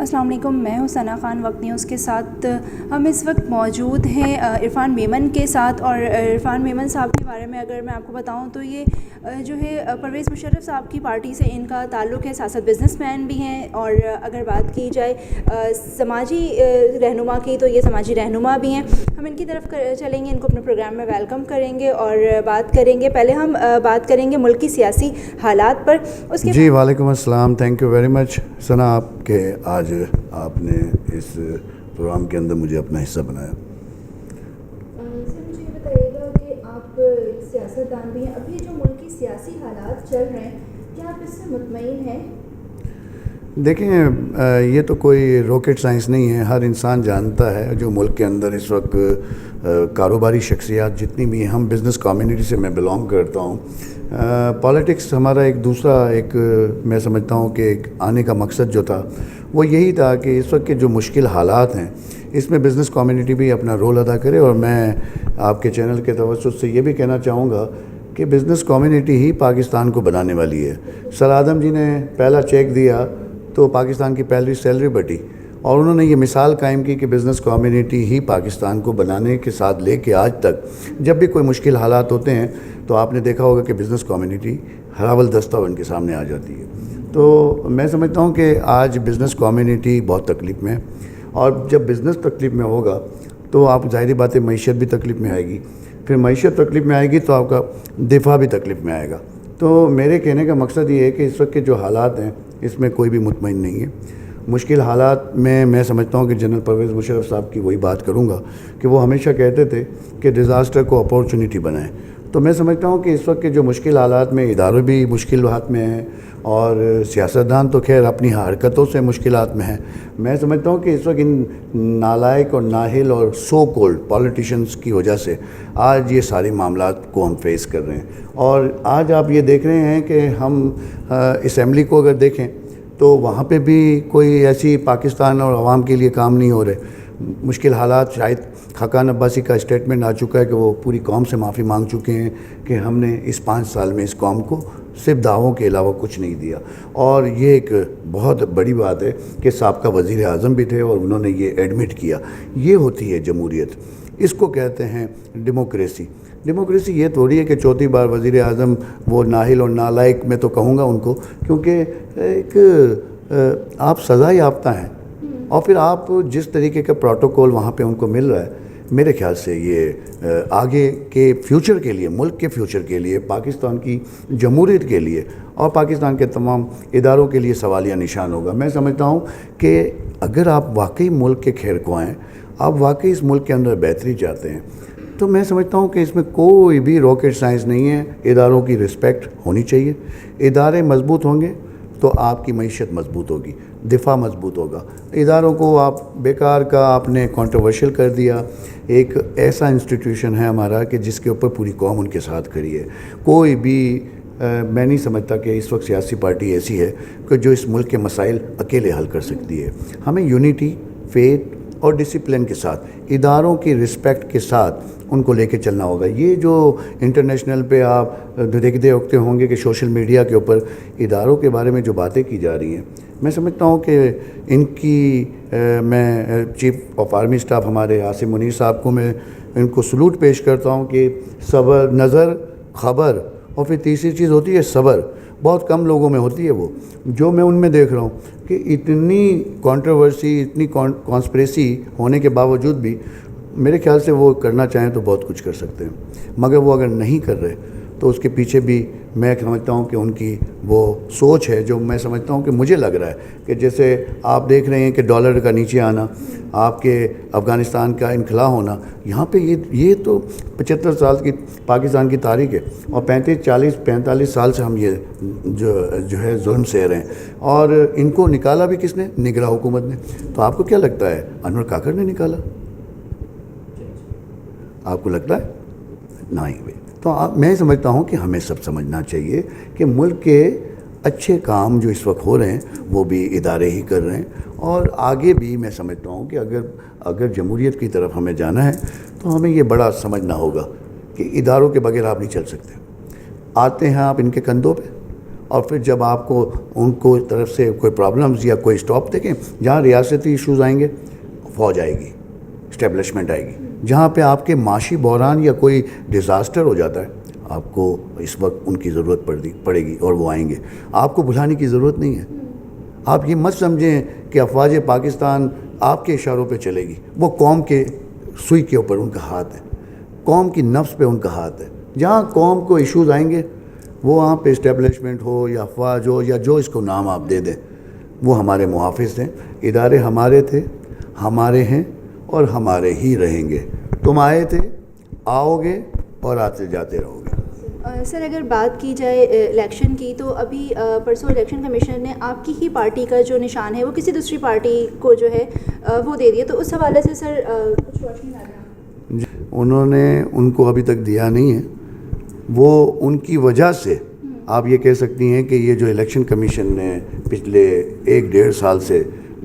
السلام علیکم، میں ہوں ثنا خان وقت نیوز کے ساتھ. ہم اس وقت موجود ہیں عرفان میمن کے ساتھ، اور عرفان میمن صاحب کے بارے میں اگر میں آپ کو بتاؤں تو یہ جو ہے پرویز مشرف صاحب کی پارٹی سے ان کا تعلق ہے. سیاست بزنس مین بھی ہیں، اور اگر بات کی جائے سماجی رہنما کی تو یہ سماجی رہنما بھی ہیں. ہم ان کی طرف چلیں گے، ان کو اپنے پروگرام میں ویلکم کریں گے اور بات کریں گے. پہلے ہم بات کریں گے ملک کی سیاسی حالات پر. اس کے جی وعلیکم السلام. تھینک یو ویری مچ ثنا آپ کے آج آپ نے اس پروگرام کے اندر مجھے اپنا حصہ بنایا. سر مجھے یہ بتائیے گا کہ آپ سیاست دان بھی ہیں، ابھی جو ملک کی سیاسی حالات چل رہے ہیں کیا آپ اس سے مطمئن ہیں؟ دیکھیں یہ تو کوئی راکٹ سائنس نہیں ہے. ہر انسان جانتا ہے جو ملک کے اندر اس وقت کاروباری شخصیات جتنی بھی ہیں، ہم بزنس کمیونٹی سے میں بلانگ کرتا ہوں. پالیٹکس ہمارا ایک دوسرا میں سمجھتا ہوں کہ ایک آنے کا مقصد جو تھا وہ یہی تھا کہ اس وقت کے جو مشکل حالات ہیں اس میں بزنس کمیونٹی بھی اپنا رول ادا کرے. اور میں آپ کے چینل کے توسط سے یہ بھی کہنا چاہوں گا کہ بزنس کمیونٹی ہی پاکستان کو بنانے والی ہے. سر آدم جی نے پہلا چیک دیا تو پاکستان کی پہلی سیلری بٹی، اور انہوں نے یہ مثال قائم کی کہ بزنس کمیونٹی ہی پاکستان کو بنانے کے ساتھ لے کے آج تک جب بھی کوئی مشکل حالات ہوتے ہیں تو آپ نے دیکھا ہوگا کہ بزنس کمیونٹی ہراول دستہ ان کے سامنے آ جاتی ہے. تو میں سمجھتا ہوں کہ آج بزنس کمیونٹی بہت تکلیف میں ہے، اور جب بزنس تکلیف میں ہوگا تو آپ ظاہری بات ہے معیشت بھی تکلیف میں آئے گی. پھر معیشت تکلیف میں آئے گی تو آپ کا دفاع بھی تکلیف میں آئے گا. تو میرے کہنے کا مقصد یہ ہے کہ اس وقت کے جو حالات ہیں اس میں کوئی بھی مطمئن نہیں ہے. مشکل حالات میں سمجھتا ہوں کہ جنرل پرویز مشرف صاحب کی وہی بات کروں گا کہ وہ ہمیشہ کہتے تھے کہ ڈیزاسٹر کو اپورچونیٹی بنائیں. تو میں سمجھتا ہوں کہ اس وقت کے جو مشکل حالات میں ادارے بھی مشکلات میں ہیں، اور سیاستدان تو خیر اپنی حرکتوں سے مشکلات میں ہیں. میں سمجھتا ہوں کہ اس وقت ان نالائق اور نااہل اور سو کولڈ پولیٹیشنز کی وجہ سے آج یہ سارے معاملات کو ہم فیس کر رہے ہیں. اور آج آپ یہ دیکھ رہے ہیں کہ ہم اسمبلی کو اگر دیکھیں تو وہاں پہ بھی کوئی ایسی پاکستان اور عوام کے لیے کام نہیں ہو رہے. مشکل حالات، شاید خاقان عباسی کا اسٹیٹمنٹ آ چکا ہے کہ وہ پوری قوم سے معافی مانگ چکے ہیں کہ ہم نے اس 5 سال میں اس قوم کو صرف دعووں کے علاوہ کچھ نہیں دیا. اور یہ ایک بہت بڑی بات ہے کہ سابقہ وزیر اعظم بھی تھے اور انہوں نے یہ ایڈمٹ کیا. یہ ہوتی ہے جمہوریت، اس کو کہتے ہیں ڈیموکریسی. ڈیموکریسی یہ تھوڑی ہے کہ چوتھی بار وزیر اعظم وہ نااہل اور نالائق میں تو کہوں گا ان کو، کیونکہ ایک آپ سزا یافتہ ہیں، اور پھر آپ جس طریقے کا پروٹوکول وہاں پہ ان کو مل رہا ہے، میرے خیال سے یہ آگے کے فیوچر کے لیے، ملک کے فیوچر کے لیے، پاکستان کی جمہوریت کے لیے اور پاکستان کے تمام اداروں کے لیے سوالیہ نشان ہوگا. میں سمجھتا ہوں کہ اگر آپ واقعی ملک کے خیر خواہ ہیں، آپ واقعی اس ملک کے اندر بہتری چاہتے ہیں، تو میں سمجھتا ہوں کہ اس میں کوئی بھی راکٹ سائنس نہیں ہے. اداروں کی رسپیکٹ ہونی چاہیے. ادارے مضبوط ہوں گے تو آپ کی معیشت مضبوط ہوگی، دفاع مضبوط ہوگا. اداروں کو آپ بیکار کا آپ نے کنٹروورشل کر دیا. ایک ایسا انسٹیٹیوشن ہے ہمارا کہ جس کے اوپر پوری قوم ان کے ساتھ کھڑی ہے. کوئی بھی میں نہیں سمجھتا کہ اس وقت سیاسی پارٹی ایسی ہے کہ جو اس ملک کے مسائل اکیلے حل کر سکتی ہے. ہمیں یونٹی، فیتھ اور ڈسپلن کے ساتھ، اداروں کی رسپیکٹ کے ساتھ ان کو لے کے چلنا ہوگا. یہ جو انٹرنیشنل پہ آپ دیکھتے ہوتے ہوں گے کہ سوشل میڈیا کے اوپر اداروں کے بارے میں جو باتیں کی جا رہی ہیں، میں سمجھتا ہوں کہ ان کی میں چیف آف آرمی اسٹاف ہمارے عاصم منیر صاحب کو میں ان کو سلوٹ پیش کرتا ہوں کہ صبر، نظر، خبر، اور پھر تیسری چیز ہوتی ہے صبر. بہت کم لوگوں میں ہوتی ہے وہ، جو میں ان میں دیکھ رہا ہوں کہ اتنی کنٹروورسی، اتنی کانسپریسی ہونے کے باوجود بھی میرے خیال سے وہ کرنا چاہیں تو بہت کچھ کر سکتے ہیں. مگر وہ اگر نہیں کر رہے تو اس کے پیچھے بھی میں سمجھتا ہوں کہ ان کی وہ سوچ ہے، جو میں سمجھتا ہوں کہ مجھے لگ رہا ہے کہ جیسے آپ دیکھ رہے ہیں کہ ڈالر کا نیچے آنا، آپ کے افغانستان کا انخلا ہونا، یہاں پہ یہ تو 75 سال کی پاکستان کی تاریخ ہے، اور 45 سال سے ہم یہ جو ہے ظلم سہ رہے ہیں. اور ان کو نکالا بھی کس نے؟ نگراں حکومت نے. تو آپ کو کیا لگتا ہے انور کاکڑ نے نکالا؟ آپ کو لگتا ہے نہیں بھائی. تو میں سمجھتا ہوں کہ ہمیں سب سمجھنا چاہیے کہ ملک کے اچھے کام جو اس وقت ہو رہے ہیں وہ بھی ادارے ہی کر رہے ہیں. اور آگے بھی میں سمجھتا ہوں کہ اگر جمہوریت کی طرف ہمیں جانا ہے تو ہمیں یہ بڑا سمجھنا ہوگا کہ اداروں کے بغیر آپ نہیں چل سکتے. آتے ہیں آپ ان کے کندھوں پہ اور پھر جب آپ کو ان کو طرف سے کوئی پرابلمز یا کوئی اسٹاپ دیکھیں، جہاں ریاستی ایشوز آئیں گے فوج آئے گی، اسٹیبلشمنٹ آئے گی. جہاں پہ آپ کے معاشی بحران یا کوئی ڈیزاسٹر ہو جاتا ہے، آپ کو اس وقت ان کی ضرورت پڑے گی اور وہ آئیں گے. آپ کو بلانے کی ضرورت نہیں ہے. آپ یہ مت سمجھیں کہ افواج پاکستان آپ کے اشاروں پہ چلے گی. وہ قوم کے سوئی کے اوپر ان کا ہاتھ ہے، قوم کی نفس پہ ان کا ہاتھ ہے. جہاں قوم کو ایشوز آئیں گے، وہ وہاں پہ اسٹیبلشمنٹ ہو یا افواج ہو یا جو اس کو نام آپ دے دیں، وہ ہمارے محافظ ہیں. ادارے ہمارے تھے، ہمارے ہیں اور ہمارے ہی رہیں گے. تم آئے تھے، آؤ گے اور آتے جاتے رہو گے. سر اگر بات کی جائے الیکشن کی، تو ابھی پرسوں الیکشن کمیشن نے آپ کی ہی پارٹی کا جو نشان ہے وہ کسی دوسری پارٹی کو جو ہے وہ دے دیا. تو اس حوالے سے سر کچھ روشنی ڈالیں. انہوں نے ان کو ابھی تک دیا نہیں ہے. وہ ان کی وجہ سے آپ یہ کہہ سکتی ہیں کہ یہ جو الیکشن کمیشن نے پچھلے 1-1.5 سال سے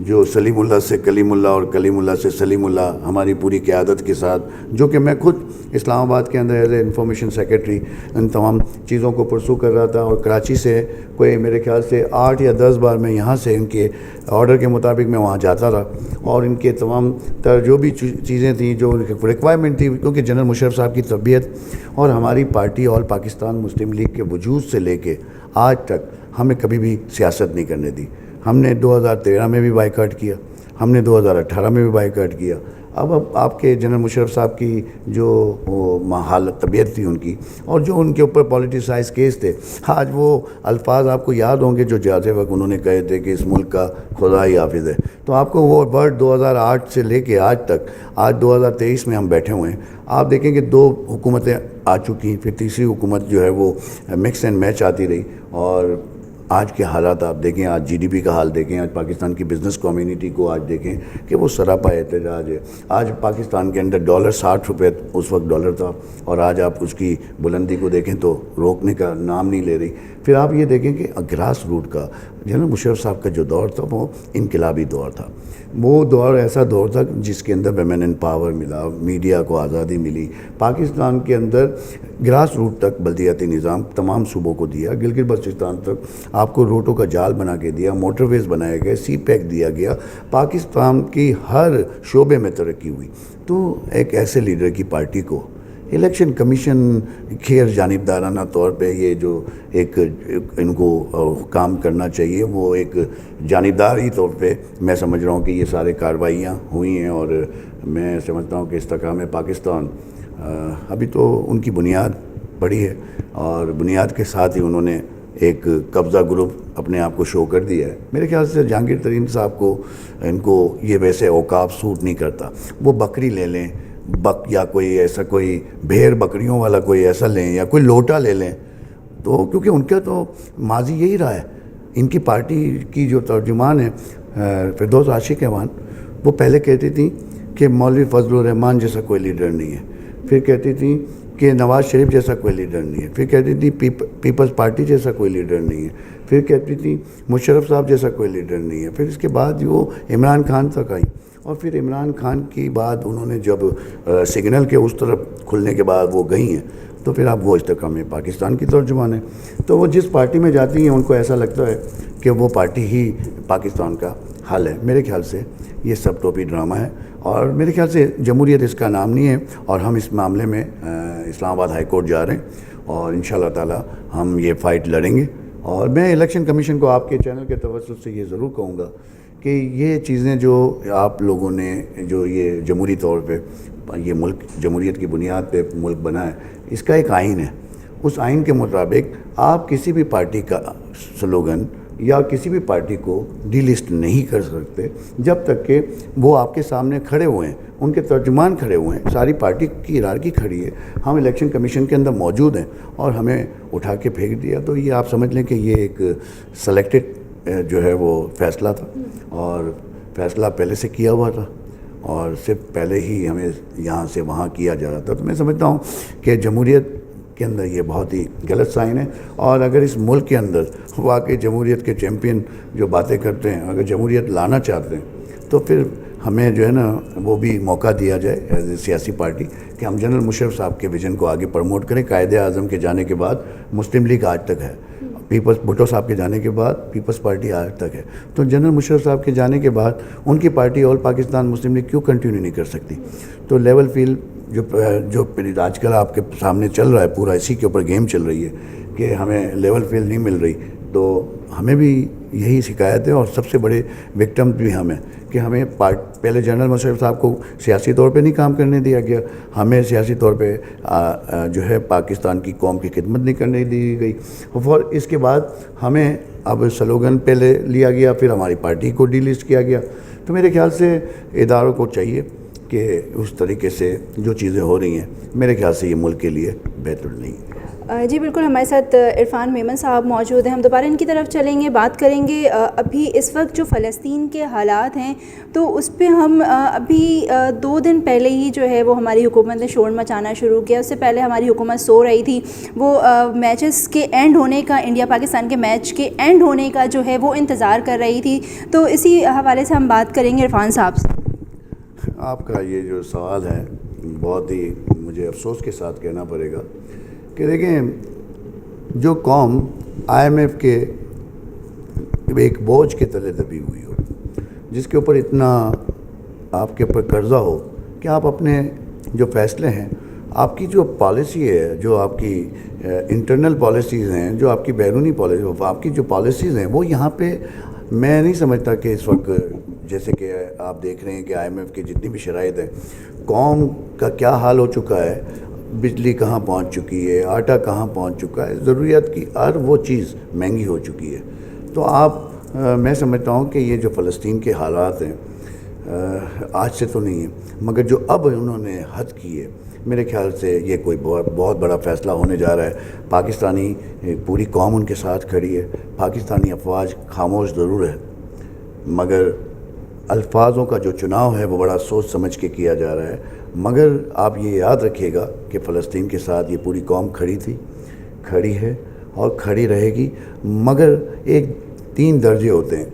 جو سلیم اللہ سے کلیم اللہ اور کلیم اللہ سے سلیم اللہ ہماری پوری قیادت کے ساتھ، جو کہ میں خود اسلام آباد کے اندر ایز اے انفارمیشن سیکرٹری ان تمام چیزوں کو پرسو کر رہا تھا، اور کراچی سے کوئی میرے خیال سے 8 یا 10 بار میں یہاں سے ان کے آرڈر کے مطابق میں وہاں جاتا رہا، اور ان کے تمام تر جو بھی چیزیں تھیں جو ریکوائرمنٹ تھی، کیونکہ جنرل مشرف صاحب کی تربیت اور ہماری پارٹی آل پاکستان مسلم لیگ کے وجود سے لے کے آج تک ہمیں کبھی بھی سیاست نہیں کرنے دی. ہم نے 2013 میں بھی بائیکاٹ کیا، ہم نے 2018 میں بھی بائیکاٹ کیا. اب آپ کے جنرل مشرف صاحب کی جو حالت طبیعت تھی ان کی، اور جو ان کے اوپر پولیٹیسائز کیس تھے، آج وہ الفاظ آپ کو یاد ہوں گے جو جاتے وقت انہوں نے کہے تھے کہ اس ملک کا خدا ہی حافظ ہے. تو آپ کو وہ ورڈ 2008 سے لے کے آج تک، آج 2023 میں ہم بیٹھے ہوئے ہیں، آپ دیکھیں کہ 2 حکومتیں آ چکی، پھر تیسری حکومت جو ہے وہ مکس اینڈ میچ آتی رہی. اور آج کے حالات آپ دیکھیں، آج جی ڈی پی کا حال دیکھیں، آج پاکستان کی بزنس کمیونٹی کو آج دیکھیں کہ وہ سراپا احتجاج ہے. آج پاکستان کے اندر ڈالر 60 روپے اس وقت ڈالر تھا، اور آج آپ اس کی بلندی کو دیکھیں تو روکنے کا نام نہیں لے رہی. پھر آپ یہ دیکھیں کہ گراس روٹ کا جنرل مشرف صاحب کا جو دور تھا وہ انقلابی دور تھا. وہ دور ایسا دور تھا جس کے اندر ویمن ان پاور ملا، میڈیا کو آزادی ملی. پاکستان کے اندر گراس روٹ تک بلدیاتی نظام تمام صوبوں کو دیا، گلگت بلتستان تک آپ کو روڈوں کا جال بنا کے دیا، موٹر ویز بنائے گئے، سی پیک دیا گیا. پاکستان کی ہر شعبے میں ترقی ہوئی. تو ایک ایسے لیڈر کی پارٹی کو الیکشن کمیشن خیر جانبدارانہ طور پہ یہ جو ایک ان کو کام کرنا چاہیے، وہ ایک جانبداری طور پہ میں سمجھ رہا ہوں کہ یہ سارے کارروائیاں ہوئی ہیں. اور میں سمجھتا ہوں کہ استحکام پاکستان ابھی تو ان کی بنیاد پڑی ہے، اور بنیاد کے ساتھ ہی انہوں نے ایک قبضہ گروپ اپنے آپ کو شو کر دیا ہے. میرے خیال سے جہانگیر ترین صاحب کو ان کو یہ ویسے اوقاف سوٹ نہیں کرتا. وہ بکری لے لیں، یا کوئی ایسا کوئی بھیڑ بکریوں والا کوئی ایسا لیں، یا کوئی لوٹا لے لیں، تو کیونکہ ان کا تو ماضی یہی رہا ہے. ان کی پارٹی کی جو ترجمان ہے فردوس عاشق احوان، وہ پہلے کہتی تھیں کہ مولوی فضل الرحمان جیسا کوئی لیڈر نہیں ہے، پھر کہتی تھیں کہ نواز شریف جیسا کوئی لیڈر نہیں ہے، پھر کہتی تھی پیپلز پارٹی جیسا کوئی لیڈر نہیں ہے، پھر کہتی تھی مشرف صاحب جیسا کوئی لیڈر نہیں ہے. پھر اس کے بعد وہ عمران خان تک آئی، اور پھر عمران خان کی بعد انہوں نے جب سگنل کے اس طرف کھلنے کے بعد وہ گئی ہیں، تو پھر اب وہ استحکام پاکستان کی ترجمان ہے. تو وہ جس پارٹی میں جاتی ہیں ان کو ایسا لگتا ہے کہ وہ پارٹی ہی پاکستان کا حل ہے. میرے خیال سے یہ سب ٹوپی ڈرامہ ہے، اور میرے خیال سے جمہوریت اس کا نام نہیں ہے. اور ہم اس معاملے میں اسلام آباد ہائی کورٹ جا رہے ہیں، اور انشاءاللہ تعالی ہم یہ فائٹ لڑیں گے. اور میں الیکشن کمیشن کو آپ کے چینل کے توسط سے یہ ضرور کہوں گا کہ یہ چیزیں جو آپ لوگوں نے جو یہ جمہوری طور پہ یہ ملک جمہوریت کی بنیاد پہ ملک بنا ہے، اس کا ایک آئین ہے. اس آئین کے مطابق آپ کسی بھی پارٹی کا سلوگن یا کسی بھی پارٹی کو ڈی لسٹ نہیں کر سکتے جب تک کہ وہ آپ کے سامنے کھڑے ہوئے ہیں، ان کے ترجمان کھڑے ہوئے ہیں، ساری پارٹی کی ہیرارکی کھڑی ہے. ہم الیکشن کمیشن کے اندر موجود ہیں اور ہمیں اٹھا کے پھینک دیا. تو یہ آپ سمجھ لیں کہ یہ ایک سلیکٹڈ جو ہے وہ فیصلہ تھا، اور فیصلہ پہلے سے کیا ہوا تھا، اور صرف پہلے ہی ہمیں یہاں سے وہاں کیا جا رہا تھا. تو میں سمجھتا ہوں کہ جمہوریت کے اندر یہ بہت ہی غلط سائن ہے. اور اگر اس ملک کے اندر واقعی جمہوریت کے چیمپئن جو باتیں کرتے ہیں، اگر جمہوریت لانا چاہتے ہیں، تو پھر ہمیں جو ہے نا وہ بھی موقع دیا جائے ایز اے سیاسی پارٹی کہ ہم جنرل مشرف صاحب کے ویژن کو آگے پروموٹ کریں. قائد اعظم کے جانے کے بعد مسلم لیگ آج تک ہے. بھٹو صاحب کے جانے کے بعد پیپلز پارٹی آج تک ہے. تو جنرل مشرف صاحب کے جانے کے بعد ان کی پارٹی آل پاکستان مسلم لیگ کیوں کنٹینیو نہیں کر سکتی؟ تو لیول فیلڈ جو آج کل آپ کے سامنے چل رہا ہے پورا اسی کے اوپر گیم چل رہی ہے کہ ہمیں لیول فیلڈ نہیں مل رہی. تو ہمیں بھی یہی شکایت ہے اور سب سے بڑے وکٹم بھی ہم ہیں کہ ہمیں پہلے جنرل مشرف صاحب کو سیاسی طور پہ نہیں کام کرنے دیا گیا, ہمیں سیاسی طور پہ جو ہے پاکستان کی قوم کی خدمت نہیں کرنے دی گئی, اور اس کے بعد ہمیں اب سلوگن پہلے لیا گیا, پھر ہماری پارٹی کو ڈی لسٹ کیا گیا. تو میرے خیال سے اداروں کو چاہیے کہ اس طریقے سے جو چیزیں ہو رہی ہیں میرے خیال سے یہ ملک کے لیے بہتر نہیں ہے. جی بالکل, ہمارے ساتھ عرفان میمن صاحب موجود ہیں. ہم دوبارہ ان کی طرف چلیں گے, بات کریں گے ابھی اس وقت جو فلسطین کے حالات ہیں تو اس پہ ہم ابھی 2 دن پہلے ہی جو ہے وہ ہماری حکومت نے شور مچانا شروع کیا. اس سے پہلے ہماری حکومت سو رہی تھی, وہ میچز کے اینڈ ہونے کا, انڈیا پاکستان کے میچ کے اینڈ ہونے کا جو ہے وہ انتظار کر رہی تھی. تو اسی حوالے سے ہم بات کریں گے عرفان صاحب سے. آپ کا یہ جو سوال ہے بہت ہی مجھے افسوس کے ساتھ کہنا پڑے گا کہ دیکھیں, جو قوم آئی ایم ایف کے ایک بوجھ کے تلے دبی ہوئی ہو, جس کے اوپر اتنا آپ کے اوپر قرضہ ہو کہ آپ اپنے جو فیصلے ہیں, آپ کی جو پالیسی ہے, جو آپ کی انٹرنل پالیسیز ہیں, جو آپ کی بیرونی پالیسی, آپ کی جو پالیسیز ہیں وہ یہاں پہ میں نہیں سمجھتا کہ اس وقت جیسے کہ آپ دیکھ رہے ہیں کہ آئی ایم ایف کی جتنی بھی شرائط ہیں, قوم کا کیا حال ہو چکا ہے, بجلی کہاں پہنچ چکی ہے, آٹا کہاں پہنچ چکا ہے, ضروریات کی ہر وہ چیز مہنگی ہو چکی ہے. تو میں سمجھتا ہوں کہ یہ جو فلسطین کے حالات ہیں آج سے تو نہیں ہیں, مگر جو اب انہوں نے حد کی ہے, میرے خیال سے یہ کوئی بہت بڑا فیصلہ ہونے جا رہا ہے. پاکستانی پوری قوم ان کے ساتھ کھڑی ہے, پاکستانی افواج خاموش ضرور ہے, مگر الفاظوں کا جو چناؤ ہے وہ بڑا سوچ سمجھ کے کیا جا رہا ہے. مگر آپ یہ یاد رکھیے گا کہ فلسطین کے ساتھ یہ پوری قوم کھڑی تھی, کھڑی ہے اور کھڑی رہے گی. مگر 3 درجے ہوتے ہیں.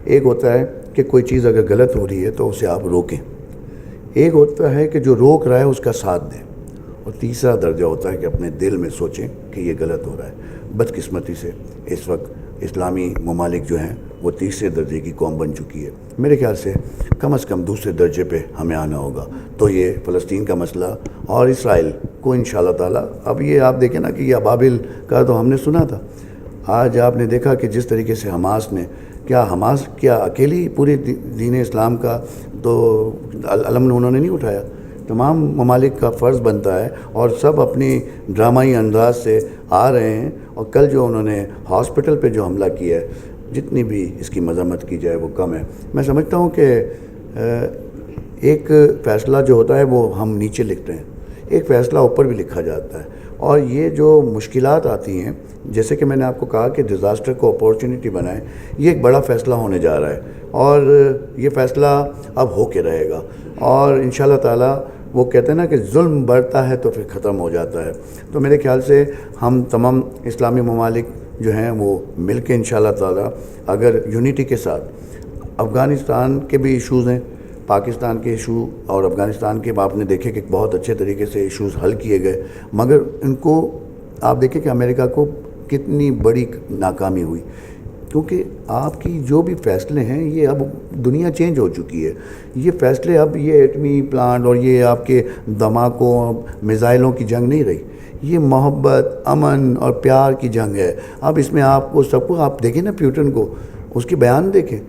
ایک ہوتا ہے کہ کوئی چیز اگر غلط ہو رہی ہے تو اسے آپ روکیں, ایک ہوتا ہے کہ جو روک رہا ہے اس کا ساتھ دیں, اور تیسرا درجہ ہوتا ہے کہ اپنے دل میں سوچیں کہ یہ غلط ہو رہا ہے. بدقسمتی سے اس وقت اسلامی ممالک جو ہیں وہ تیسرے درجے کی قوم بن چکی ہے. میرے خیال سے کم از کم دوسرے درجے پہ ہمیں آنا ہوگا. تو یہ فلسطین کا مسئلہ اور اسرائیل کو انشاءاللہ تعالی, اب یہ آپ دیکھیں نا کہ یہ ابابل کا تو ہم نے سنا تھا, آج آپ نے دیکھا کہ جس طریقے سے حماس کیا اکیلی پورے دین اسلام کا تو علم انہوں نے نہیں اٹھایا, تمام ممالک کا فرض بنتا ہے اور سب اپنی ڈرامائی انداز سے آ رہے ہیں. اور کل جو انہوں نے ہاسپٹل پہ جو حملہ کیا ہے, جتنی بھی اس کی مذمت کی جائے وہ کم ہے. میں سمجھتا ہوں کہ ایک فیصلہ جو ہوتا ہے وہ ہم نیچے لکھتے ہیں, ایک فیصلہ اوپر بھی لکھا جاتا ہے. اور یہ جو مشکلات آتی ہیں, جیسے کہ میں نے آپ کو کہا کہ ڈیزاسٹر کو اپورچونٹی بنائیں, یہ ایک بڑا فیصلہ ہونے جا رہا ہے اور یہ فیصلہ اب ہو کے رہے گا. اور انشاءاللہ تعالی وہ کہتے ہیں نا کہ ظلم بڑھتا ہے تو پھر ختم ہو جاتا ہے. تو میرے خیال سے ہم تمام اسلامی ممالک جو ہیں وہ مل کے انشاءاللہ تعالی اگر یونٹی کے ساتھ, افغانستان کے بھی ایشوز ہیں, پاکستان کے ایشو اور افغانستان کے آپ نے دیکھے کہ بہت اچھے طریقے سے ایشوز حل کیے گئے, مگر ان کو آپ دیکھیں کہ امریکہ کو کتنی بڑی ناکامی ہوئی, کیونکہ آپ کی جو بھی فیصلے ہیں یہ اب دنیا چینج ہو چکی ہے. یہ فیصلے اب یہ ایٹمی پلانٹ اور یہ آپ کے دھماکوں میزائلوں کی جنگ نہیں رہی, یہ محبت, امن اور پیار کی جنگ ہے. اب اس میں آپ کو سب کو آپ دیکھیں نا, پیوٹن کو اس کی بیان دیکھیں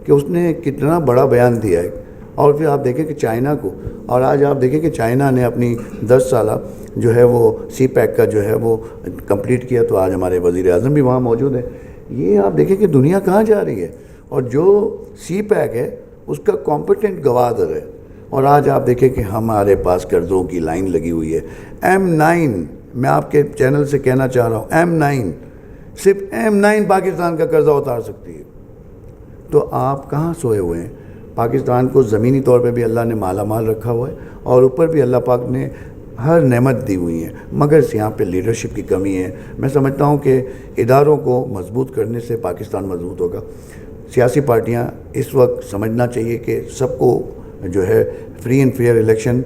کہ اس نے کتنا بڑا بیان دیا ہے, اور پھر آپ دیکھیں کہ چائنا کو, اور آج آپ دیکھیں کہ چائنا نے اپنی 10 سالہ جو ہے وہ سی پیک کا جو ہے وہ کمپلیٹ کیا, تو آج ہمارے وزیر اعظم بھی وہاں موجود ہیں. یہ آپ دیکھیں کہ دنیا کہاں جا رہی ہے, اور جو سی پیک ہے اس کا کمپٹنٹ گوادر ہے. اور آج آپ دیکھیں کہ ہمارے پاس قرضوں کی لائن لگی ہوئی ہے. M9 میں آپ کے چینل سے کہنا چاہ رہا ہوں, M9 صرف M9 پاکستان کا قرضہ اتار سکتی ہے. تو آپ کہاں سوئے ہوئے ہیں؟ پاکستان کو زمینی طور پہ بھی اللہ نے مالا مال رکھا ہوا ہے, اور اوپر بھی اللہ پاک نے ہر نعمت دی ہوئی ہیں, مگر یہاں پہ لیڈرشپ کی کمی ہے. میں سمجھتا ہوں کہ اداروں کو مضبوط کرنے سے پاکستان مضبوط ہوگا. سیاسی پارٹیاں اس وقت سمجھنا چاہیے کہ سب کو جو ہے فری اینڈ فیئر الیکشن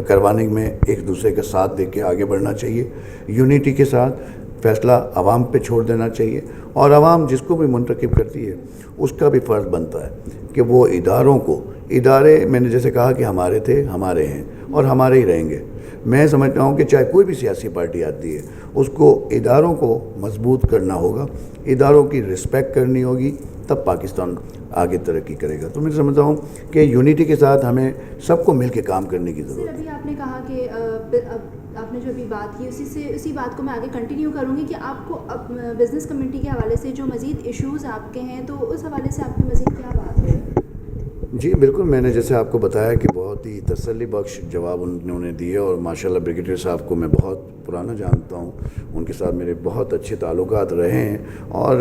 کروانے میں ایک دوسرے کا ساتھ دے کے آگے بڑھنا چاہیے, یونٹی کے ساتھ. فیصلہ عوام پہ چھوڑ دینا چاہیے، اور عوام جس کو بھی منتخب کرتی ہے اس کا بھی فرض بنتا ہے کہ وہ ادارے میں نے جیسے کہا کہ ہمارے تھے، ہمارے ہیں اور ہمارے ہی رہیں گے۔ میں سمجھتا ہوں کہ چاہے کوئی بھی سیاسی پارٹی آتی ہے اس کو اداروں کو مضبوط کرنا ہوگا، اداروں کی رسپیکٹ کرنی ہوگی، تب پاکستان آگے ترقی کرے گا۔ تو میں سمجھتا ہوں کہ یونٹی کے ساتھ ہمیں سب کو مل کے کام کرنے کی ضرورت ہے۔ ابھی آپ نے کہا کہ آپ نے جو ابھی بات کی اسی بات کو میں آگے کنٹینیو کروں گی کہ آپ کو بزنس کمیونٹی کے حوالے سے جو مزید ایشوز آپ کے ہیں تو اس حوالے سے آپ کی مزید کیا بات ہے؟ جی بالکل، میں نے جیسے آپ کو بتایا کہ بہت ہی تسلی بخش جواب انہوں نے دیے، اور ماشاءاللہ بریگیڈیئر صاحب کو میں بہت پرانا جانتا ہوں، ان کے ساتھ میرے بہت اچھے تعلقات رہے ہیں، اور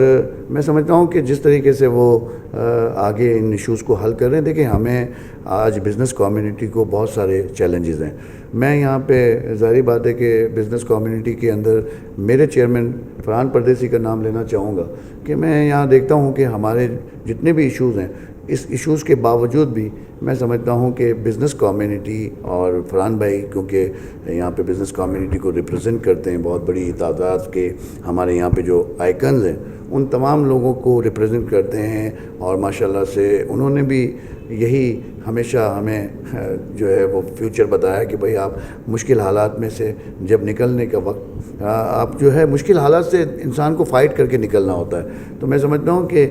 میں سمجھتا ہوں کہ جس طریقے سے وہ آگے ان ایشوز کو حل کر رہے ہیں۔ دیکھیں، ہمیں آج بزنس کمیونٹی کو بہت سارے چیلنجز ہیں۔ میں یہاں پہ ظاہری بات ہے کہ بزنس کمیونٹی کے اندر میرے چیئرمین فرحان پردیسی کا نام لینا چاہوں گا کہ میں یہاں دیکھتا ہوں کہ ہمارے جتنے بھی ایشوز ہیں، اس ایشوز کے باوجود بھی میں سمجھتا ہوں کہ بزنس کمیونٹی اور فرحان بھائی کیونکہ یہاں پہ بزنس کمیونٹی کو ریپرزینٹ کرتے ہیں، بہت بڑی تعداد کے ہمارے یہاں پہ جو آئیکنز ہیں ان تمام لوگوں کو ریپرزینٹ کرتے ہیں، اور ماشاءاللہ سے انہوں نے بھی یہی ہمیشہ ہمیں جو ہے وہ فیوچر بتایا کہ بھئی آپ مشکل حالات میں سے جب نکلنے کا وقت، آپ جو ہے مشکل حالات سے انسان کو فائٹ کر کے نکلنا ہوتا ہے۔ تو میں سمجھتا ہوں کہ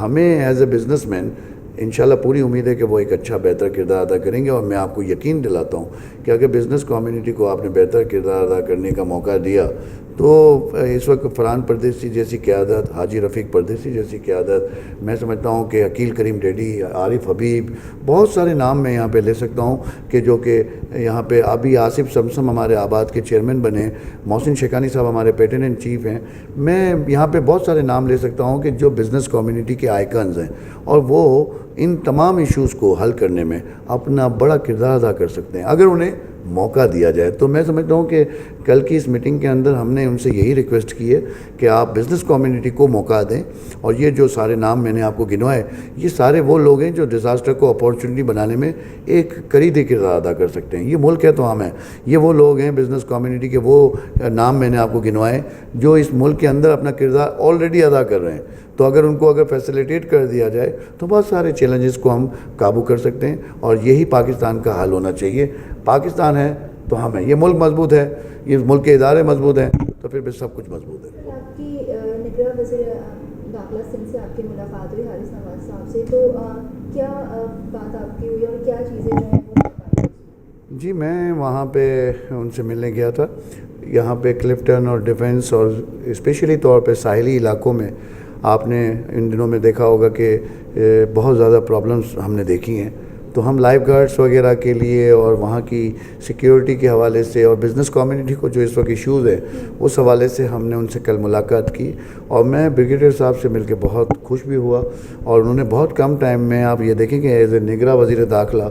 ہمیں ایز اے بزنس مین انشاءاللہ پوری امید ہے کہ وہ ایک اچھا بہتر کردار ادا کریں گے، اور میں آپ کو یقین دلاتا ہوں کہ اگر بزنس کمیونٹی کو آپ نے بہتر کردار ادا کرنے کا موقع دیا تو اس وقت فرحان پردیسی جیسی قیادت، حاجی رفیق پردیسی جیسی قیادت، میں سمجھتا ہوں کہ عقیل کریم ڈیڈی، عارف حبیب، بہت سارے نام میں یہاں پہ لے سکتا ہوں کہ جو کہ یہاں پہ ابھی آصف سمسم ہمارے آباد کے چیئرمین بنے، محسن شیخانی صاحب ہمارے پیٹرن ان چیف ہیں، میں یہاں پہ بہت سارے نام لے سکتا ہوں کہ جو بزنس کمیونٹی کے آئیکنز ہیں، اور وہ ان تمام ایشوز کو حل کرنے میں اپنا بڑا کردار ادا کر سکتے ہیں اگر انہیں موقع دیا جائے۔ تو میں سمجھتا ہوں کہ کل کی اس میٹنگ کے اندر ہم نے ان سے یہی ریکویسٹ کی ہے کہ آپ بزنس کمیونٹی کو موقع دیں، اور یہ جو سارے نام میں نے آپ کو گنوائے، یہ سارے وہ لوگ ہیں جو ڈیزاسٹر کو اپورچونٹی بنانے میں ایک کلیدی کردار ادا کر سکتے ہیں۔ یہ ملک ہے تو ہم ہیں، یہ وہ لوگ ہیں بزنس کمیونٹی کے، وہ نام میں نے آپ کو گنوائے جو اس ملک کے اندر اپنا کردار آلریڈی ادا کر رہے ہیں۔ تو اگر ان کو فیسیلیٹیٹ کر دیا جائے تو بہت سارے چیلنجز کو ہم قابو کر سکتے ہیں، اور یہی پاکستان کا حل ہونا چاہیے۔ پاکستان ہے تو ہم ہیں، یہ ملک مضبوط ہے، یہ ملک کے ادارے مضبوط ہیں، تو پھر سب کچھ مضبوط ہے۔ آپ کی نگراں وزیر داخلہ سندھ سے آپ کی ملاقات ہوئی، حارث نواز صاحب سے، تو کیا بات آپ کی ہوئی اور کیا چیزیں جو ہیں وہ؟ جی میں وہاں پہ ان سے ملنے گیا تھا۔ یہاں پہ کلفٹن اور ڈیفنس اور اسپیشلی طور پہ ساحلی علاقوں میں آپ نے ان دنوں میں دیکھا ہوگا کہ بہت زیادہ پرابلمز ہم نے دیکھی ہیں، تو ہم لائف گارڈز وغیرہ کے لیے اور وہاں کی سیکیورٹی کے حوالے سے اور بزنس کمیونٹی کو جو اس وقت ایشوز ہیں اس حوالے سے ہم نے ان سے کل ملاقات کی، اور میں بریگیڈیئر صاحب سے مل کے بہت خوش بھی ہوا، اور انہوں نے بہت کم ٹائم میں، آپ یہ دیکھیں کہ ایز اے نگراں وزیر داخلہ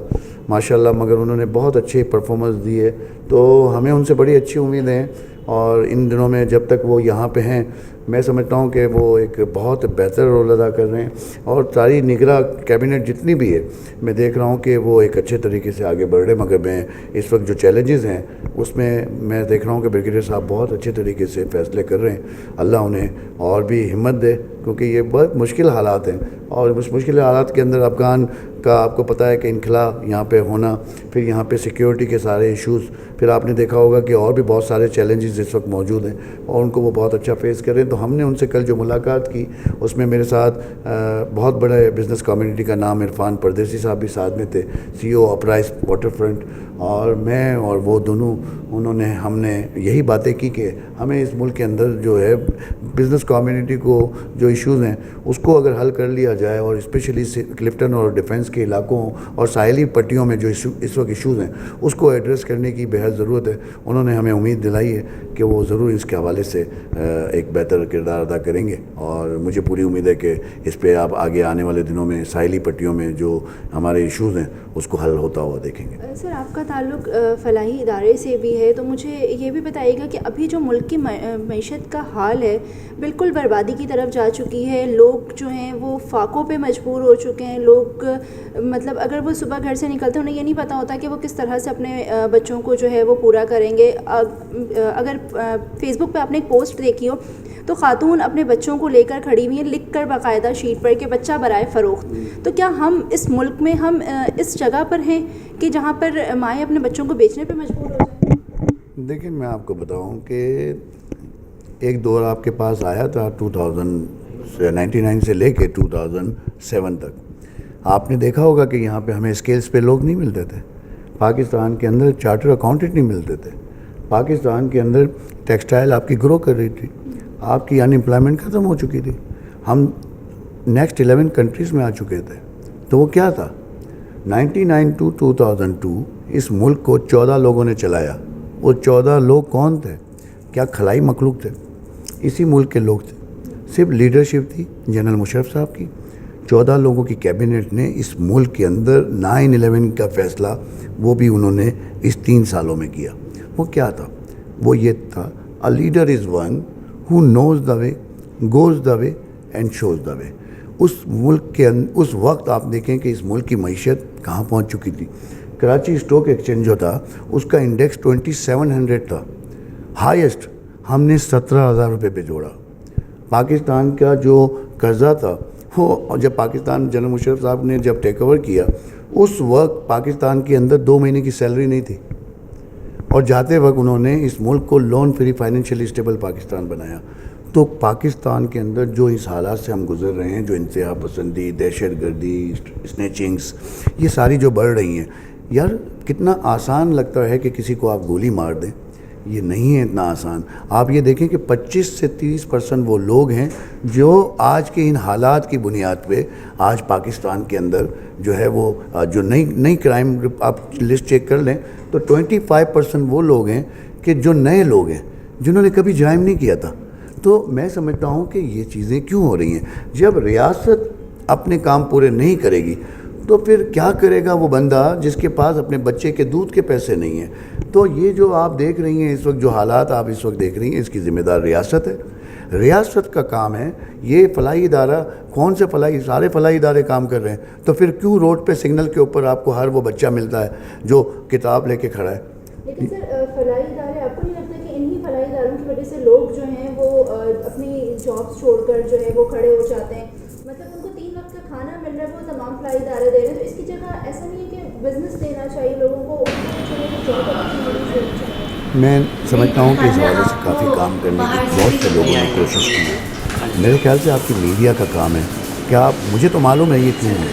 ماشاءاللہ، مگر انہوں نے بہت اچھے پرفارمنس دی ہے، تو ہمیں ان سے بڑی اچھی امیدیں ہیں، اور ان دنوں میں جب تک وہ یہاں پہ ہیں میں سمجھتا ہوں کہ وہ ایک بہت بہتر رول ادا کر رہے ہیں، اور ساری نگراں کیبنٹ جتنی بھی ہے میں دیکھ رہا ہوں کہ وہ ایک اچھے طریقے سے آگے بڑھ رہے، مگر میں اس وقت جو چیلنجز ہیں اس میں دیکھ رہا ہوں کہ بریگیڈیئر صاحب بہت اچھے طریقے سے فیصلے کر رہے ہیں۔ اللہ انہیں اور بھی ہمت دے، کیونکہ یہ بہت مشکل حالات ہیں، اور اس مشکل حالات کے اندر افغان کا آپ کو پتہ ہے کہ انخلا یہاں پہ ہونا، پھر یہاں پہ سیکیورٹی کے سارے ایشوز، پھر آپ نے دیکھا ہوگا کہ اور بھی بہت سارے چیلنجز اس وقت موجود ہیں، اور ان کو وہ بہت اچھا فیس کریں۔ تو ہم نے ان سے کل جو ملاقات کی اس میں میرے ساتھ بہت بڑے بزنس کمیونٹی کا نام عرفان پردیسی صاحب بھی ساتھ میں تھے، سی او اپرائز واٹر فرنٹ، اور میں اور وہ دونوں ہم نے یہی باتیں کی کہ ہمیں اس ملک کے اندر جو ہے بزنس کمیونٹی کو جو ایشوز ہیں اس کو اگر حل کر لیا جائے، اور اسپیشلی کلفٹن اور ڈیفنس کے علاقوں اور ساحلی پٹیوں میں جو اس وقت ایشوز ہیں اس کو ایڈریس کرنے کی بہت ضرورت ہے۔ انہوں نے ہمیں امید دلائی ہے کہ وہ ضرور اس کے حوالے سے ایک بہتر کردار ادا کریں گے، اور مجھے پوری امید ہے کہ اس پہ آپ آگے آنے والے دنوں میں ساحلی پٹیوں میں جو ہمارے ایشوز ہیں اس کو حل ہوتا ہوا دیکھیں گے۔ سر، آپ کا تعلق فلاحی ادارے سے بھی ہے، تو مجھے یہ بھی بتائیے گا کہ ابھی جو ملک کی معیشت کا حال ہے بالکل بربادی کی طرف جا چکا چکی ہے. لوگ جو ہیں وہ فاقوں پہ مجبور ہو چکے ہیں. لوگ مطلب اگر وہ صبح گھر سے نکلتے ہیں انہیں یہ نہیں پتہ ہوتا کہ وہ کس طرح سے اپنے بچوں کو جو ہے وہ پورا کریں گے. اگر فیس بک پہ آپ نے ایک پوسٹ دیکھی ہو تو خاتون اپنے بچوں کو لے کر کھڑی ہوئی ہیں, لکھ کر باقاعدہ شیٹ پر کہ بچہ برائے فروخت. تو کیا ہم اس ملک میں ہم اس جگہ پر ہیں کہ جہاں پر مائیں اپنے بچوں کو بیچنے پہ مجبور ہو جائیں؟ دیکھیں, میں آپ کو بتاؤں کہ ایک دور آپ کے پاس آیا تھا 1999 سے لے کے 2007 تک. آپ نے دیکھا ہوگا کہ یہاں پہ ہمیں اسکیلز پہ لوگ نہیں ملتے تھے. پاکستان کے اندر چارٹر اکاؤنٹنٹ نہیں ملتے تھے. پاکستان کے اندر ٹیکسٹائل آپ کی گرو کر رہی تھی. آپ کی ان امپلائمنٹ ختم ہو چکی تھی. ہم نیکسٹ 11 کنٹریز میں آ چکے تھے. تو وہ کیا تھا؟ 99 to 2002 اس ملک کو 14 لوگوں نے چلایا. وہ 14 لوگ کون تھے؟ کیا خلائی مخلوق تھے؟ اسی ملک کے لوگ تھے. صرف لیڈرشپ تھی جنرل مشرف صاحب کی. 14 لوگوں کی کیبنٹ نے اس ملک کے اندر 9/11 کا فیصلہ وہ بھی انہوں نے اس 3 سالوں میں کیا. وہ کیا تھا؟ وہ یہ تھا, a leader is one who knows the way, goes the way and shows the way. اس ملک کے اس وقت آپ دیکھیں کہ اس ملک کی معیشت کہاں پہنچ چکی تھی. کراچی اسٹاک ایکسچینج جو تھا اس کا انڈیکس 2700 تھا, ہائیسٹ. ہم نے 17,000 روپے پہ جوڑا. پاکستان کا جو قرضہ تھا وہ جب پاکستان جنرل مشرف صاحب نے جب ٹیک اوور کیا اس وقت پاکستان کے اندر 2 مہینے کی سیلری نہیں تھی, اور جاتے وقت انہوں نے اس ملک کو loan free financially stable Pakistan بنایا. تو پاکستان کے اندر جو اس حالات سے ہم گزر رہے ہیں, جو انتہا پسندی, دہشت گردی, اسنیچنگس, یہ ساری جو بڑھ رہی ہیں, یار کتنا آسان لگتا ہے کہ کسی کو آپ گولی مار دیں. یہ نہیں ہے اتنا آسان. آپ یہ دیکھیں کہ 25 سے 30% وہ لوگ ہیں جو آج کے ان حالات کی بنیاد پہ آج پاکستان کے اندر جو ہے وہ جو نئی کرائم آپ لسٹ چیک کر لیں تو 25% وہ لوگ ہیں کہ جو نئے لوگ ہیں جنہوں نے کبھی جرائم نہیں کیا تھا. تو میں سمجھتا ہوں کہ یہ چیزیں کیوں ہو رہی ہیں. جب ریاست اپنے کام پورے نہیں کرے گی تو پھر کیا کرے گا وہ بندہ جس کے پاس اپنے بچے کے دودھ کے پیسے نہیں ہیں. تو یہ جو آپ دیکھ رہی ہیں اس وقت, جو حالات آپ اس وقت دیکھ رہی ہیں, اس کی ذمہ دار ریاست ہے. ریاست کا کام ہے. یہ فلاحی ادارہ کون سے سارے فلاحی ادارے کام کر رہے ہیں, تو پھر کیوں روڈ پہ سگنل کے اوپر آپ کو ہر وہ بچہ ملتا ہے جو کتاب لے کے کھڑا ہے؟ لیکن سر فلاحی ادارے, آپ کو نہیں لگتا کہ انہی فلاحی اداروں کی وجہ سے لوگ جو ہیں وہ اپنی جابس چھوڑ کر جو ہے وہ کھڑے ہو جاتے ہیں؟ مطلب ان کو 3 وقت کا کھانا مل رہا ہے, وہ تمام فلاحی ادارے دے رہے ہیں. تو اس کی جگہ ایسا نہیں ہے کہ بزنس دینا چاہیے لوگوں کو, جاب اپرچونیٹیز دینی چاہیے. میں سمجھتا ہوں کہ اس حوالے سے کافی کام کرنے کی بہت سے لوگوں نے کوشش کی ہے. میرے خیال سے آپ کی میڈیا کا کام ہے کہ آپ, مجھے تو معلوم ہے یہ کیوں ہے,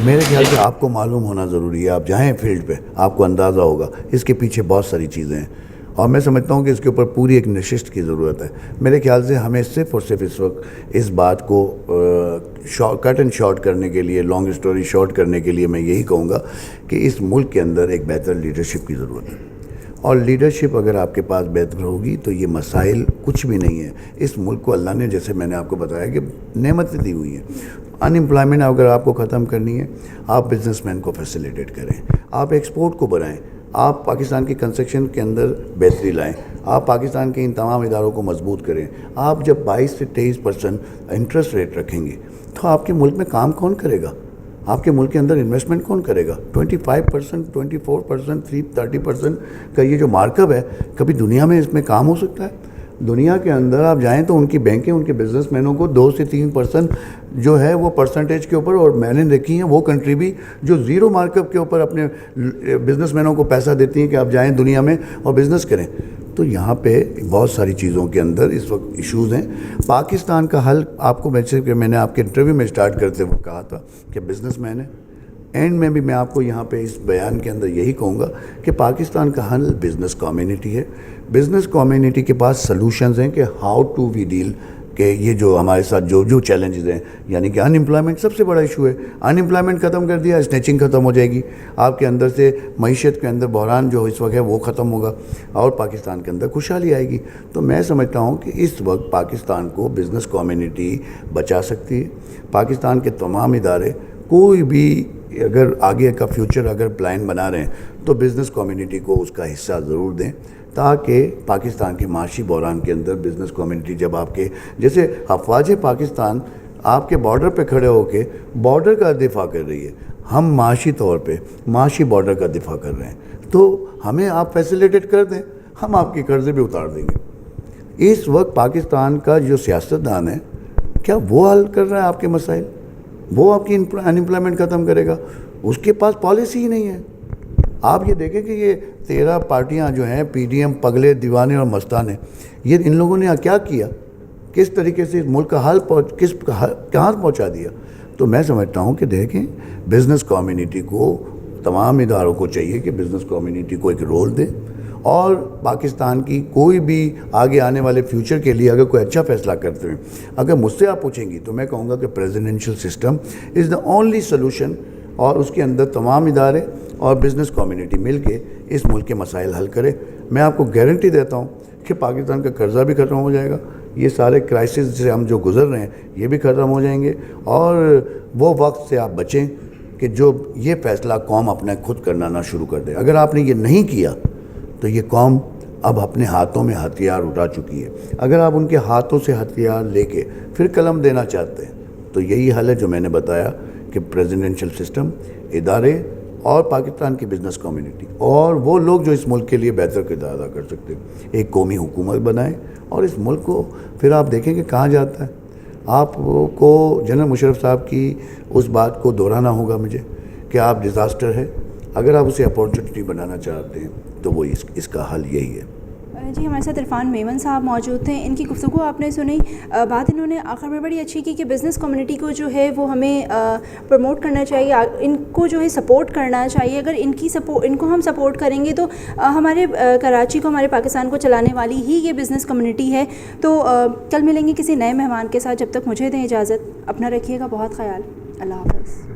میرے خیال سے آپ کو معلوم ہونا ضروری ہے. آپ جائیں فیلڈ پہ, آپ کو اندازہ ہوگا اس کے پیچھے بہت ساری چیزیں ہیں, اور میں سمجھتا ہوں کہ اس کے اوپر پوری ایک نشست کی ضرورت ہے. میرے خیال سے ہمیں صرف اور صرف اس وقت اس بات کو کٹ اینڈ شارٹ کرنے کے لیے, لانگ اسٹوری شارٹ کرنے کے لیے میں یہی کہوں گا کہ اس ملک کے اندر ایک بہتر لیڈرشپ کی ضرورت ہے. اور لیڈرشپ اگر آپ کے پاس بہتر ہوگی تو یہ مسائل کچھ بھی نہیں ہے. اس ملک کو اللہ نے, جیسے میں نے آپ کو بتایا کہ نعمتیں دی ہوئی ہیں. ان امپلائمنٹ اگر آپ کو ختم کرنی ہے, آپ بزنس مین کو فیسیلیٹیٹ کریں, آپ ایکسپورٹ کو بڑھائیں, آپ پاکستان کی کنسٹرکشن کے اندر بہتری لائیں, آپ پاکستان کے ان تمام اداروں کو مضبوط کریں. آپ جب 22 سے 23% انٹرسٹ ریٹ رکھیں گے تو آپ کے ملک میں کام کون کرے گا؟ آپ کے ملک کے اندر انویسٹمنٹ کون کرے گا؟ 25%, 24%, 30% کا یہ جو مارکب ہے, کبھی دنیا میں اس میں کام ہو سکتا ہے؟ دنیا کے اندر آپ جائیں تو ان کی بینکیں ان کے بزنس مینوں کو 2 سے 3% جو ہے وہ پرسنٹیج کے اوپر, اور میں نے دیکھی ہیں وہ کنٹری بھی جو 0 مارکب کے اوپر اپنے بزنس مینوں کو پیسہ دیتی ہیں کہ آپ جائیں دنیا میں اور بزنس کریں. تو یہاں پہ بہت ساری چیزوں کے اندر اس وقت ایشوز ہیں. پاکستان کا حل آپ کو میں نے آپ کے انٹرویو میں اسٹارٹ کرتے وقت کہا تھا کہ بزنس مین ہے. اینڈ میں بھی میں آپ کو یہاں پہ اس بیان کے اندر یہی کہوں گا کہ پاکستان کا حل بزنس کمیونٹی ہے. بزنس کمیونٹی کے پاس سلوشنز ہیں کہ ہاؤ ٹو وی ڈیل, کہ یہ جو ہمارے ساتھ جو چیلنجز ہیں, یعنی کہ ان امپلائمنٹ سب سے بڑا ایشو ہے. ان امپلائمنٹ ختم کر دیا, اسنیچنگ ختم ہو جائے گی, آپ کے اندر سے معیشت کے اندر بحران جو اس وقت ہے وہ ختم ہوگا, اور پاکستان کے اندر خوشحالی آئے گی. تو میں سمجھتا ہوں کہ اس وقت پاکستان کو بزنس کمیونٹی بچا سکتی ہے. پاکستان کے تمام ادارے, کوئی بھی اگر آگے کا فیوچر اگر پلان بنا رہے ہیں تو بزنس کمیونٹی کو اس کا حصہ ضرور دیں، تاکہ پاکستان کے معاشی بحران کے اندر بزنس کمیونٹی جب آپ کے جیسے افواج پاکستان آپ کے بارڈر پہ کھڑے ہو کے بارڈر کا دفاع کر رہی ہے، ہم معاشی طور پہ معاشی بارڈر کا دفاع کر رہے ہیں، تو ہمیں آپ فیسیلیٹیٹ کر دیں، ہم آپ کے قرضے بھی اتار دیں گے۔ اس وقت پاکستان کا جو سیاستدان ہے کیا وہ حل کر رہا ہے آپ کے مسائل؟ وہ آپ کی انمپلائمنٹ ختم کرے گا؟ اس کے پاس پالیسی ہی نہیں ہے۔ آپ یہ دیکھیں کہ یہ 13 پارٹیاں جو ہیں پی ڈی ایم، پگلے، دیوانے اور مستانے، یہ ان لوگوں نے کیا کیا، کس طریقے سے اس ملک کا حال کہاں پہنچا دیا۔ تو میں سمجھتا ہوں کہ دیکھیں بزنس کمیونٹی کو، تمام اداروں کو چاہیے کہ بزنس کمیونٹی کو ایک رول دے، اور پاکستان کی کوئی بھی آگے آنے والے فیوچر کے لیے اگر کوئی اچھا فیصلہ کرتے ہیں، اگر مجھ سے آپ پوچھیں گی تو میں کہوں گا کہ presidential system is the only solution, اور اس کے اندر تمام ادارے اور بزنس کمیونٹی مل کے اس ملک کے مسائل حل کرے۔ میں آپ کو گارنٹی دیتا ہوں کہ پاکستان کا قرضہ بھی ختم ہو جائے گا، یہ سارے کرائسس سے ہم جو گزر رہے ہیں یہ بھی ختم ہو جائیں گے، اور وہ وقت سے آپ بچیں کہ جو یہ فیصلہ قوم اپنا خود کرنا نہ شروع کر دے۔ اگر آپ نے یہ نہیں کیا تو یہ قوم اب اپنے ہاتھوں میں ہتھیار اٹھا چکی ہے۔ اگر آپ ان کے ہاتھوں سے ہتھیار لے کے پھر قلم دینا چاہتے ہیں تو یہی حل ہے جو میں نے بتایا کہ پریزیڈنشل سسٹم، ادارے اور پاکستان کی بزنس کمیونٹی اور وہ لوگ جو اس ملک کے لیے بہتر کردار ادا کر سکتے ہیں، ایک قومی حکومت بنائیں، اور اس ملک کو پھر آپ دیکھیں کہ کہاں جاتا ہے۔ آپ کو جنرل مشرف صاحب کی اس بات کو دہرانا ہوگا مجھے کہ آپ ڈیزاسٹر ہے، اگر آپ اسے اپورچونٹی بنانا چاہتے ہیں تو وہ اس کا حل یہی ہے۔ جی، ہمارے ساتھ عرفان میمن صاحب موجود تھے، ان کی گفتگو آپ نے سنی۔ بات انہوں نے آخر میں بڑی اچھی کی کہ بزنس کمیونٹی کو جو ہے وہ ہمیں پروموٹ کرنا چاہیے، ان کو جو ہے سپورٹ کرنا چاہیے۔ اگر ان کو ہم سپورٹ کریں گے تو ہمارے کراچی کو، ہمارے پاکستان کو چلانے والی ہی یہ بزنس کمیونٹی ہے۔ تو کل ملیں گے کسی نئے مہمان کے ساتھ، جب تک مجھے دیں اجازت، اپنا رکھیے گا بہت خیال، اللہ حافظ۔